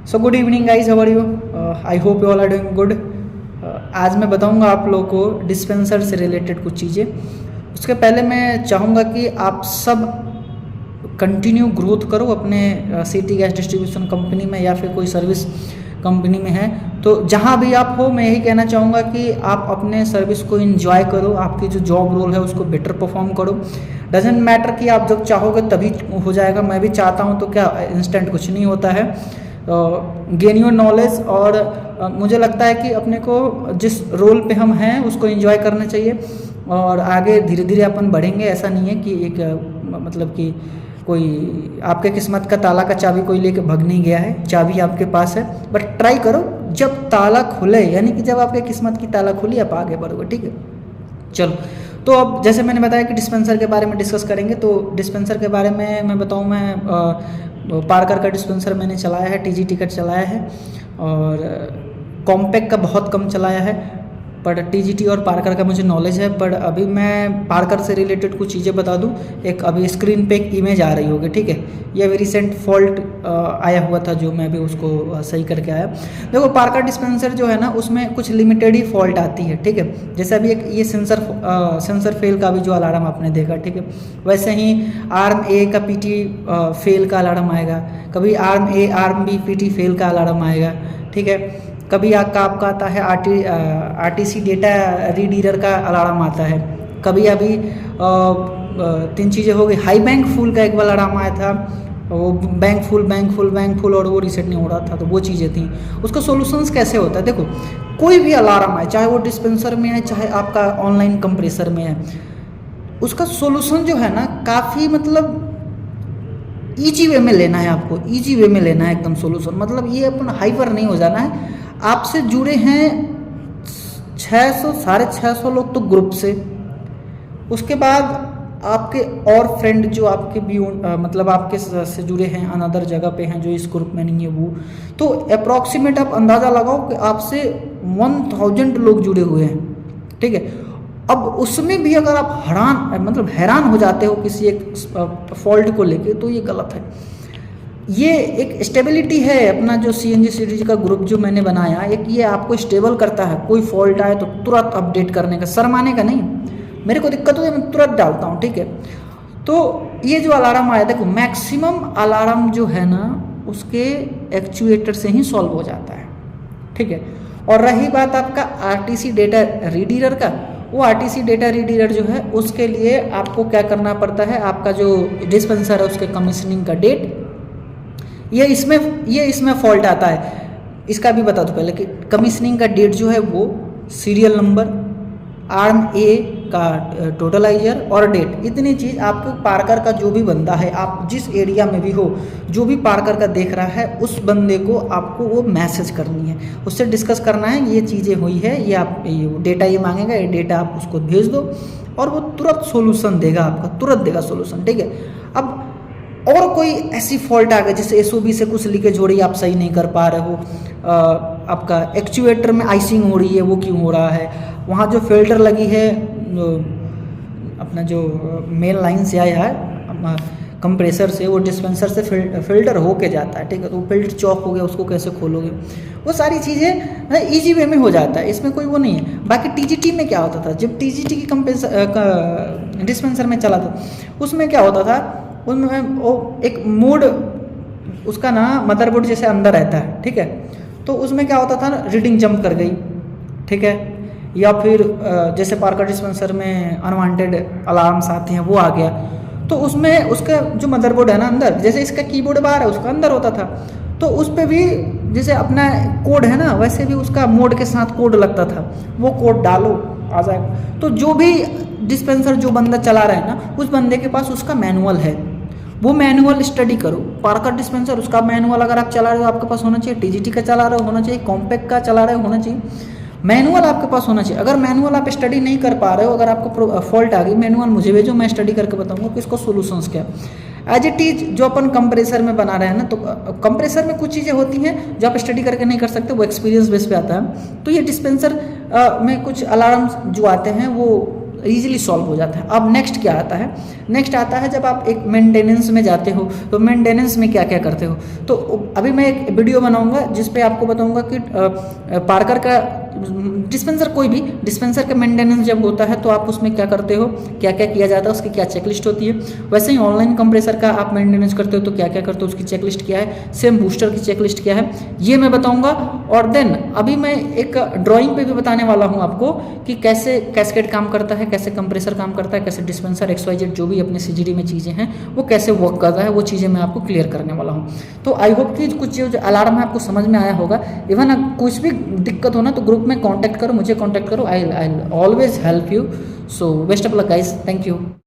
So good evening guys, how are you? I hope you all are doing good. आज मैं बताऊंगा आप लोगों को डिस्पेंसर से रिलेटेड कुछ चीज़ें। उसके पहले मैं चाहूँगा कि आप सब कंटिन्यू ग्रोथ करो अपने सिटी गैस डिस्ट्रीब्यूशन कंपनी में या फिर कोई सर्विस कंपनी में है तो जहाँ भी आप हो, मैं यही कहना चाहूँगा कि आप अपने सर्विस को एंजॉय करो। आपकी जो जॉब रोल है उसको बेटर परफॉर्म करो। डजेंट मैटर कि आप जब चाहोगे तभी हो जाएगा, मैं भी चाहता हूँ तो क्या इंस्टेंट कुछ नहीं होता है। गेन योर नॉलेज और मुझे लगता है कि अपने को जिस रोल पे हम हैं उसको एंजॉय करना चाहिए और आगे धीरे धीरे अपन बढ़ेंगे। ऐसा नहीं है कि एक मतलब कि कोई आपके किस्मत का ताला का चाबी कोई लेके भाग नहीं गया है, चाबी आपके पास है। बट ट्राई करो जब ताला खुले, यानी कि जब आपके किस्मत की ताला खुली आप आगे बढ़ोगे। ठीक है, चलो। तो अब जैसे मैंने बताया कि डिस्पेंसर के बारे में डिस्कस करेंगे, तो डिस्पेंसर के बारे में मैं बताऊँ, मैं पार्कर का डिस्पेंसर मैंने चलाया है, टीजी टिकट चलाया है और कॉम्पैक्ट का बहुत कम चलाया है। पर टीजीटी और पार्कर का मुझे नॉलेज है। पर अभी मैं पार्कर से रिलेटेड कुछ चीज़ें बता दूं। एक अभी स्क्रीन पे एक इमेज आ रही होगी, ठीक है। ये अभी रिसेंट फॉल्ट आया हुआ था जो मैं भी उसको सही करके आया। देखो, पार्कर डिस्पेंसर जो है ना उसमें कुछ लिमिटेड ही फॉल्ट आती है, ठीक है। जैसे अभी एक ये सेंसर फेल का भी जो अलार्म आपने देखा, ठीक है, वैसे ही आर्म ए का पीटी फेल का अलार्म आएगा, कभी आर्म ए आर्म बी पीटी फेल का अलार्म आएगा, ठीक है। कभी आपका आता है आरटीसी डेटा रीडर का अलार्म आता है। कभी अभी 3 चीज़ें हो गई। हाई बैंक फुल का एक बार अलार्म आया था, वो बैंक फुल और वो रीसेट नहीं हो रहा था, तो वो चीज़ें थी। उसका सोल्यूशंस कैसे होता है? देखो, कोई भी अलार्म आए, चाहे वो डिस्पेंसर में है चाहे आपका ऑनलाइन कंप्रेसर में है, उसका सोल्यूशन जो है ना काफ़ी मतलब ईजी वे में लेना है। आपको ईजी वे में लेना है एकदम सोल्यूशन। मतलब ये अपन हाइपर नहीं हो जाना है। आपसे जुड़े हैं 600 650 लोग तो ग्रुप से, उसके बाद आपके और फ्रेंड जो आपके मतलब आपके से जुड़े हैं अनदर जगह पे हैं जो इस ग्रुप में नहीं है वो, तो अप्रॉक्सीमेट आप अंदाज़ा लगाओ कि आपसे 1000 लोग जुड़े हुए हैं, ठीक है। अब उसमें भी अगर आप हैरान हो जाते हो किसी एक फॉल्ट को लेके, तो ये गलत है। ये एक स्टेबिलिटी है अपना जो सीएनजी सीडीजी का ग्रुप जो मैंने बनाया, एक ये आपको स्टेबल करता है। कोई फॉल्ट आए तो तुरंत अपडेट करने का, शर्माने का नहीं। मेरे को दिक्कत हो मैं तुरंत डालता हूँ, ठीक है। तो ये जो अलार्म आया, देखो मैक्सिमम अलार्म जो है ना उसके एक्चुएटर से ही सॉल्व हो जाता है, ठीक है। और रही बात आपका आरटीसी डेटा रीडर का, वो आरटीसी डेटा रीडर जो है उसके लिए आपको क्या करना पड़ता है, आपका जो डिस्पेंसर है उसके कमीशनिंग का डेट, ये इसमें फॉल्ट आता है। इसका भी बता दो पहले कि कमीशनिंग का डेट जो है वो सीरियल नंबर, आर्म ए का टोटलाइजर और डेट, इतनी चीज़ आपको पार्कर का जो भी बंदा है, आप जिस एरिया में भी हो, जो भी पार्कर का देख रहा है उस बंदे को आपको वो मैसेज करनी है, उससे डिस्कस करना है ये चीज़ें हुई है, ये आप ये डेटा ये मांगेगा, ये डेटा आप उसको भेज दो और वो तुरंत सोल्यूशन देगा, आपका तुरंत देगा सोल्यूशन, ठीक है। अब और कोई ऐसी फॉल्ट आ गई जैसे एसओबी से कुछ लीकेज हो रही है, आप सही नहीं कर पा रहे हो, आपका एक्चुएटर में आइसिंग हो रही है, वो क्यों हो रहा है, वहाँ जो फिल्टर लगी है अपना जो मेन लाइन से आया है कंप्रेसर से, वो डिस्पेंसर से फिल्टर होके जाता है, ठीक है। तो वो फिल्टर चॉक हो गया, उसको कैसे खोलोगे, वो सारी चीज़ें ईजी वे में हो जाता है, इसमें कोई वो नहीं है। बाकी टीजीटी में क्या होता था, जब टीजीटी की डिस्पेंसर में चला था उसमें क्या होता था, उनमें वो एक मोड उसका ना मदरबोर्ड जैसे अंदर रहता है, ठीक है। तो उसमें क्या होता था ना, रीडिंग जंप कर गई, ठीक है, या फिर जैसे पार्कर डिस्पेंसर में अनवांटेड अलार्म्स आते हैं वो आ गया, तो उसमें उसका जो मदरबोर्ड है ना अंदर, जैसे इसका कीबोर्ड बाहर है उसका अंदर होता था, तो उस पर भी जैसे अपना कोड है ना वैसे भी उसका मोड के साथ कोड लगता था, वो कोड डालो आ जाएगा। तो जो भी डिस्पेंसर जो बंदा चला रहा है ना उस बंदे के पास उसका मैनुअल है, वो मैनुअल स्टडी करो। पार्कर डिस्पेंसर उसका मैनुअल अगर आप चला रहे हो आपके पास होना चाहिए, टीजीटी का चला रहे हो होना चाहिए, कॉम्पैक्ट का चला रहे हो होना चाहिए, मैनुअल आपके पास होना चाहिए। अगर मैनुअल आप स्टडी नहीं कर पा रहे हो, अगर आपको फॉल्ट आ गई, मैनुअल मुझे भेजो, मैं स्टडी करके बताऊंगा कि इसको सोल्यूशंस क्या। एज इट इज जो अपन कंप्रेसर में बना रहे हैं ना, तो कंप्रेसर में कुछ चीज़ें होती हैं जो आप स्टडी करके नहीं कर सकते, वो एक्सपीरियंस बेस पे आता है। तो ये डिस्पेंसर में कुछ अलार्म जो आते हैं वो ईजिली सॉल्व हो जाता है। अब नेक्स्ट क्या आता है, नेक्स्ट आता है जब आप एक मेंटेनेंस में जाते हो तो मेंटेनेंस में क्या क्या करते हो। तो अभी मैं एक वीडियो बनाऊंगा जिस पे आपको बताऊंगा कि पार्कर का डिस्पेंसर, कोई भी डिस्पेंसर का मेंटेनेंस जब होता है तो आप उसमें क्या करते हो, क्या क्या किया जाता है, उसकी क्या चेकलिस्ट होती है। वैसे ही ऑनलाइन कंप्रेसर का आप मेंटेनेंस करते हो तो क्या क्या करते हो, उसकी चेकलिस्ट क्या है, सेम बूस्टर की चेकलिस्ट क्या है, ये मैं बताऊंगा। और देन अभी मैं एक ड्राइंग पे भी बताने वाला हूँ आपको कि कैसे कैस्केड काम करता है, कैसे कंप्रेसर काम करता है, कैसे डिस्पेंसर XYZ जो भी अपने CGD में चीज़ें हैं वो कैसे वर्क करता है, वो चीज़ें मैं आपको क्लियर करने वाला हूँ। तो आई होप कि कुछ जो अलार्म है आपको समझ में आया होगा। इवन कुछ भी दिक्कत हो ना तो ग्रुप में कांटेक्ट करो, मुझे कांटेक्ट करो, I always help you. So best of luck guys, thank you.